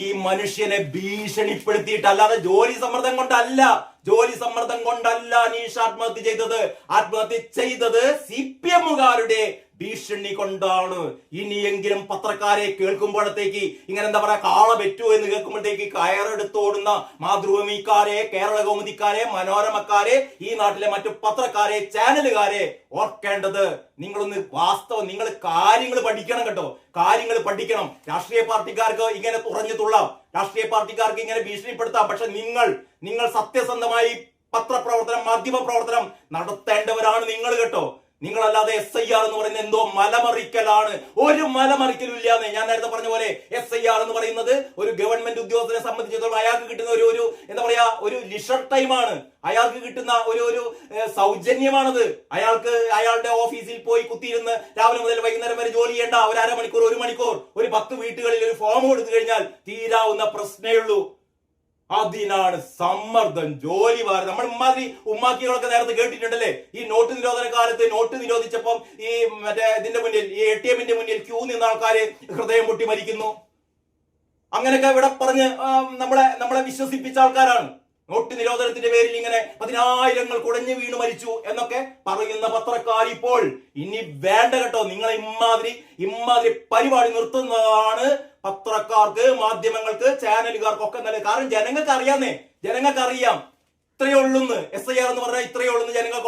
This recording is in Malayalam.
ഈ മനുഷ്യനെ ഭീഷണിപ്പെടുത്തിയിട്ട്, അല്ലാതെ ജോലി സമ്മർദ്ദം കൊണ്ടല്ല അനീഷ് ആത്മഹത്യ ചെയ്തത് CPM-കാരുടെ ഭീഷണി കൊണ്ടാണ്. ഇനിയെങ്കിലും പത്രക്കാരെ കേൾക്കുമ്പോഴത്തേക്ക് ഇങ്ങനെ എന്താ പറയാ, കാള പെറ്റു എന്ന് കേൾക്കുമ്പോഴത്തേക്ക് കയറെടുത്തോടുന്ന മാതൃഭൂമിക്കാരെ, കേരള കൗമുദിക്കാരെ, മനോരമക്കാരെ, ഈ നാട്ടിലെ മറ്റു പത്രക്കാരെ, ചാനലുകാരെ ഓർക്കേണ്ടത്, നിങ്ങൾ കാര്യങ്ങൾ പഠിക്കണം കേട്ടോ. കാര്യങ്ങൾ പഠിക്കണം. രാഷ്ട്രീയ പാർട്ടിക്കാർക്ക് ഇങ്ങനെ തുറഞ്ഞുതുള്ളാം, രാഷ്ട്രീയ പാർട്ടിക്കാർക്ക് ഇങ്ങനെ ഭീഷണിപ്പെടുത്താം. പക്ഷെ നിങ്ങൾ സത്യസന്ധമായി പത്രപ്രവർത്തനം, മാധ്യമ പ്രവർത്തനം നടത്തേണ്ടവരാണ് നിങ്ങൾ കേട്ടോ. നിങ്ങളല്ലാതെ SIR എന്ന് പറയുന്നത് എന്തോ മലമറിക്കലാണ്. ഒരു മലമറിക്കലും ഇല്ലാന്ന് ഞാൻ നേരത്തെ പറഞ്ഞ പോലെ. SIR എന്ന് പറയുന്നത് ഒരു ഗവൺമെന്റ് ഉദ്യോഗസ്ഥനെ സംബന്ധിച്ചിടത്തോളം അയാൾക്ക് കിട്ടുന്ന ഒരു എന്താ പറയാ, ഒരു ലിഷർ ടൈമാണ്. അയാൾക്ക് കിട്ടുന്ന ഒരു സൗജന്യമാണത്. അയാളുടെ ഓഫീസിൽ പോയി കുത്തിയിരുന്ന് രാവിലെ മുതൽ വൈകുന്നേരം വരെ ജോലി ചെയ്യേണ്ട. ഒരു അരമണിക്കൂർ, ഒരു മണിക്കൂർ, ഒരു 10 വീട്ടുകളിൽ ഒരു ഫോം കൊടുത്തു കഴിഞ്ഞാൽ തീരാവുന്ന പ്രശ്നമേ ഉള്ളൂ. അതിനാണ് സമ്മർദ്ദം, ജോലി ഭാരം. നമ്മൾ ഉമ്മാക്കികളൊക്കെ നേരത്തെ കേട്ടിട്ടുണ്ടല്ലേ. ഈ നോട്ട് നിരോധന കാലത്ത് നോട്ട് നിരോധിച്ചപ്പം ഈ ഇതിന്റെ മുന്നിൽ, ഈ ATM-ന്റെ മുന്നിൽ ക്യൂ നിന്ന ആൾക്കാര് ഹൃദയം പൊട്ടി മരിക്കുന്നു. അങ്ങനെയൊക്കെ ഇവിടെ പറഞ്ഞ് നമ്മളെ വിശ്വസിപ്പിച്ച ആൾക്കാരാണ്. നോട്ട് നിരോധനത്തിന്റെ പേരിൽ ഇങ്ങനെ 10,000 കുടഞ്ഞു വീണ് മരിച്ചു എന്നൊക്കെ പറയുന്ന പത്രക്കാർ ഇപ്പോൾ ഇനി വേണ്ട കേട്ടോ. നിങ്ങളെ ഇമാതിരി പരിപാടി നിർത്തുന്നതാണ് പത്രക്കാർക്ക്, മാധ്യമങ്ങൾക്ക്, ചാനലുകാർക്കൊക്കെ നല്ലത്. കാരണം ജനങ്ങൾക്ക് അറിയാം ഇത്രയേ ഉള്ളൂന്ന്. SIR എന്ന് പറഞ്ഞാൽ ഇത്രയേ ഉള്ളൂന്ന് ജനങ്ങൾക്ക്